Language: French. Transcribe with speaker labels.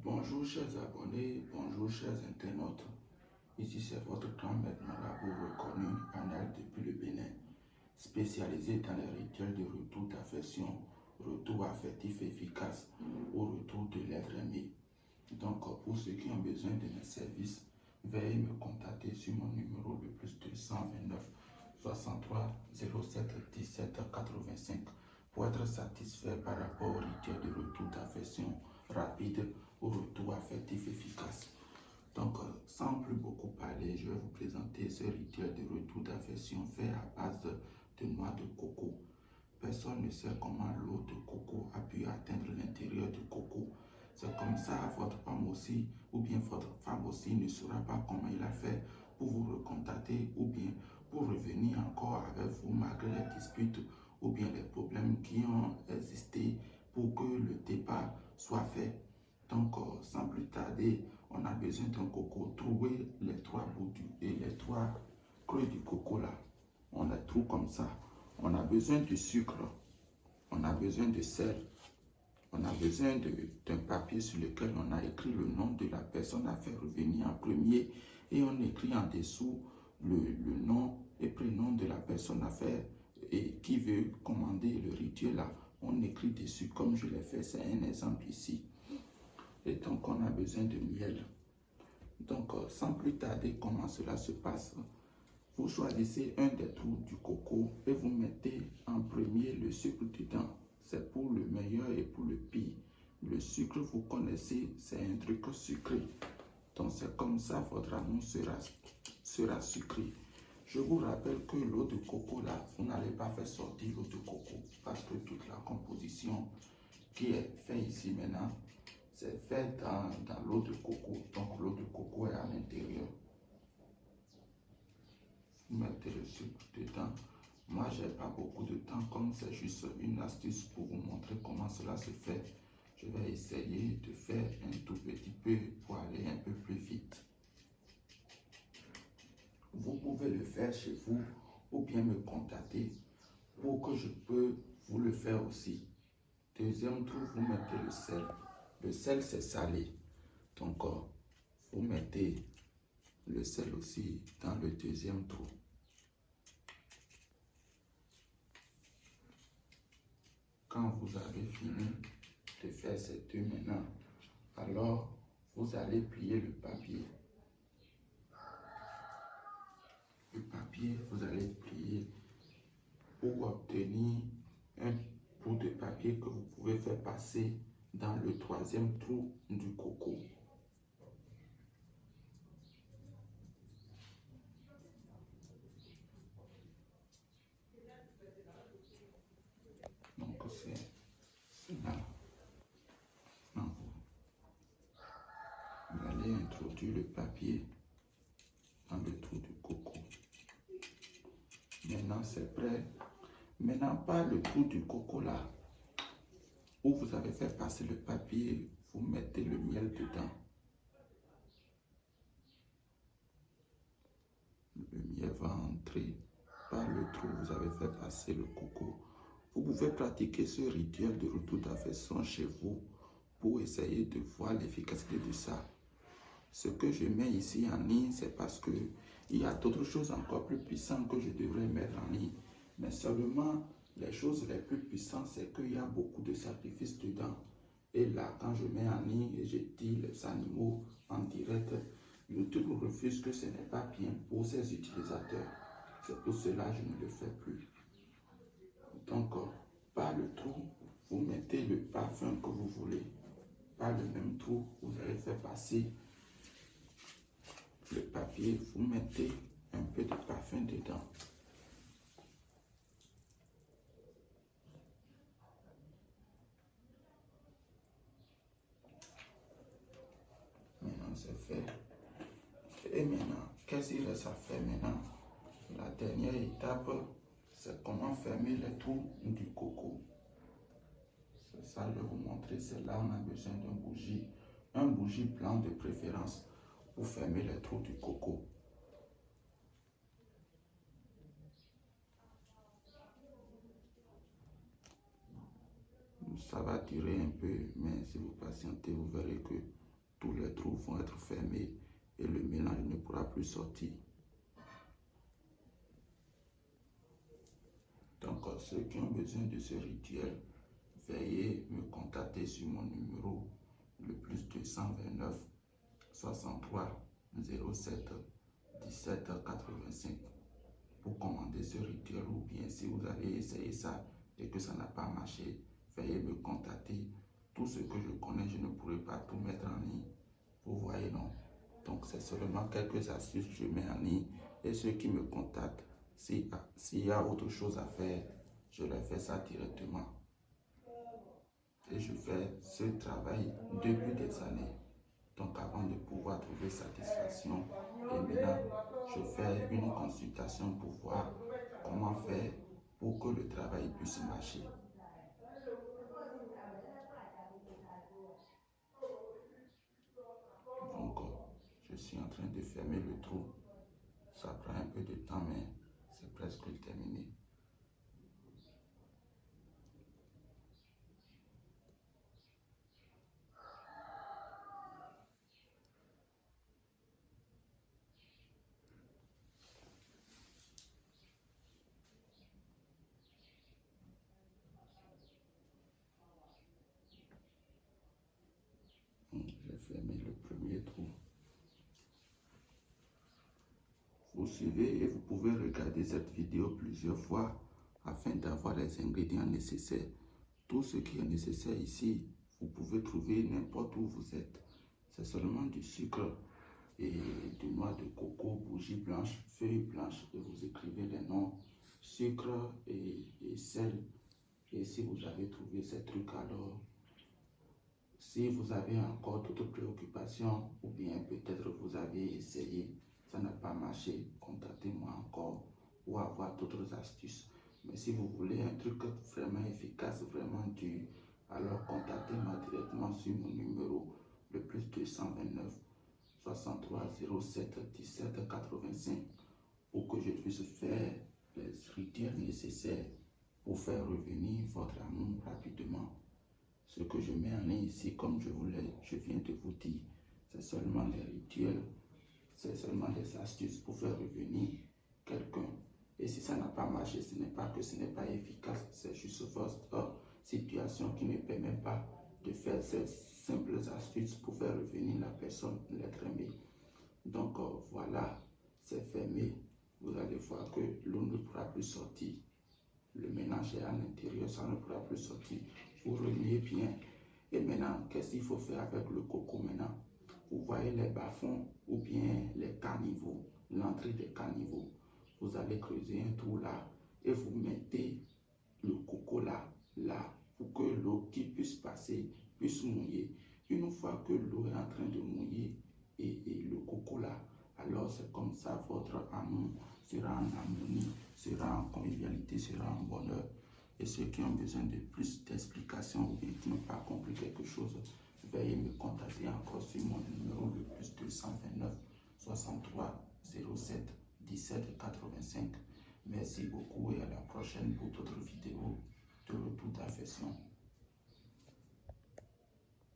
Speaker 1: Bonjour chers abonnés, bonjour chers internautes. Ici c'est votre grand maître marabout reconnu, Anal depuis le Bénin, spécialisé dans les rituels de retour d'affection, retour affectif efficace ou retour de l'être aimé. Donc pour ceux qui ont besoin de mes services, veuillez me contacter sur mon numéro le plus 229 63 07 17 85 pour être satisfait par rapport au rituel de retour d'affection rapide au retour affectif efficace. Donc, sans plus beaucoup parler, je vais vous présenter ce rituel de retour d'affection fait à base de noix de coco. Personne ne sait comment l'eau de coco a pu atteindre l'intérieur du coco. C'est comme ça, votre femme aussi, ou bien votre femme aussi ne saura pas comment il a fait pour vous recontacter, ou bien pour revenir encore avec vous malgré les disputes, ou bien les problèmes qui ont existé pour que le départ soit fait. Donc, sans plus tarder, on a besoin d'un coco. Trouver les trois bouts et les trois creux du coco là. On les trouve comme ça. On a besoin de sucre. On a besoin de sel. On a besoin d'un papier sur lequel on a écrit le nom de la personne à faire revenir en premier. Et on écrit en dessous le nom et prénom de la personne à faire et qui veut commander le rituel là. On écrit dessus comme je l'ai fait. C'est un exemple ici. Et donc, on a besoin de miel. Donc, sans plus tarder, comment cela se passe? Vous choisissez un des trous du coco et vous mettez en premier le sucre dedans. C'est pour le meilleur et pour le pire. Le sucre, vous connaissez, c'est un truc sucré. Donc, c'est comme ça, votre amour sera sucré. Je vous rappelle que l'eau de coco, là, vous n'allez pas faire sortir l'eau de coco parce que toute la composition qui est faite ici maintenant, c'est fait dans l'eau de coco. Donc, l'eau de coco est à l'intérieur. Vous mettez le sucre dedans. Moi, je n'ai pas beaucoup de temps, comme c'est juste une astuce pour vous montrer comment cela se fait. Je vais essayer de faire un tout petit peu pour aller un peu plus vite. Vous pouvez le faire chez vous ou bien me contacter pour que je peux vous le faire aussi. Deuxième trou, vous mettez le sel. Le sel, c'est salé. Donc, vous mettez le sel aussi dans le deuxième trou. Quand vous avez fini de faire ces deux maintenant, alors vous allez plier le papier. Le papier, vous allez plier pour obtenir un bout de papier que vous pouvez faire passer dans le troisième trou du coco. Donc c'est là. Vous allez introduire le papier dans le trou du coco. Maintenant c'est prêt. Maintenant pas le trou du coco là où vous avez fait passer le papier, vous mettez le miel dedans. Le miel va entrer par le trou où vous avez fait passer le coco. Vous pouvez pratiquer ce rituel de retour d'affection chez vous pour essayer de voir l'efficacité de ça. Ce que je mets ici en ligne, c'est parce que il y a d'autres choses encore plus puissantes que je devrais mettre en ligne. Mais seulement les choses les plus puissantes, c'est qu'il y a beaucoup de sacrifices dedans. Et là, quand je mets en ligne et je dis les animaux en direct, YouTube refuse que ce n'est pas bien pour ses utilisateurs. C'est pour cela que je ne le fais plus. Donc, par le trou, vous mettez le parfum que vous voulez. Par le même trou, vous allez faire passer le papier, vous mettez un peu de parfum dedans. Maintenant, c'est fait. Et maintenant, qu'est-ce qu'il reste à faire maintenant? La dernière étape, c'est comment fermer les trous du coco. C'est ça, je vais vous montrer. C'est là on a besoin d'une bougie. Un bougie blanc de préférence pour fermer les trous du coco. Ça va durer un peu, mais si vous patientez, vous verrez que tous les trous vont être fermés et le mélange ne pourra plus sortir. Donc, ceux qui ont besoin de ce rituel, veuillez me contacter sur mon numéro le plus 229 63 07 17 85 pour commander ce rituel, ou bien si vous avez essayé ça et que ça n'a pas marché, veuillez me contacter. Tout ce que je connais, je ne pourrai pas tout mettre en ligne. Vous voyez, non? Donc, c'est seulement quelques astuces que je mets en ligne, et ceux qui me contactent, s'il y a autre chose à faire, je leur fais ça directement. Et je fais ce travail depuis des années. Donc, avant de pouvoir trouver satisfaction, et maintenant, je fais une consultation pour voir comment faire pour que le travail puisse marcher. Donc, je suis en train de fermer le trou. Ça prend un peu de temps, mais c'est presque terminé. J'ai fermé le premier trou. Vous suivez et vous pouvez regarder cette vidéo plusieurs fois afin d'avoir les ingrédients nécessaires. Tout ce qui est nécessaire ici, vous pouvez trouver n'importe où vous êtes. C'est seulement du sucre et de noix de coco, bougies blanches, feuilles blanches, et vous écrivez les noms, sucre et sel. Et si vous avez trouvé ces trucs, alors si vous avez encore d'autres préoccupations, ou bien peut-être vous avez essayé, ça n'a pas marché, contactez-moi encore ou avoir d'autres astuces. Mais si vous voulez un truc vraiment efficace, vraiment dur, alors contactez-moi directement sur mon numéro, le plus 229 63 07 17 85, pour que je puisse faire les rituels nécessaires pour faire revenir votre amour rapidement. Ce que je mets en ligne ici, comme je viens de vous dire, c'est seulement des rituels, c'est seulement des astuces pour faire revenir quelqu'un. Et si ça n'a pas marché, ce n'est pas que ce n'est pas efficace, c'est juste votre situation qui ne permet pas de faire ces simples astuces pour faire revenir la personne, l'être aimé. Donc voilà, c'est fermé. Vous allez voir que l'eau ne pourra plus sortir. Le mélange est à l'intérieur, ça ne pourra plus sortir. Vous remuez bien. Et maintenant, qu'est-ce qu'il faut faire avec le coco maintenant? Vous voyez les bas-fonds ou bien les caniveaux, l'entrée des caniveaux. Vous allez creuser un trou là et vous mettez le coco là, pour que l'eau qui puisse passer puisse mouiller. Une fois que l'eau est en train de mouiller et le coco là, alors c'est comme ça votre amour sera en harmonie, sera en convivialité, sera en bonheur. Et ceux qui ont besoin de plus d'explications ou bien qui n'ont pas compris quelque chose, veuillez me contacter encore sur mon numéro le plus 229 63 07 17 85. Merci beaucoup et à la prochaine pour d'autres vidéos de retour d'affection.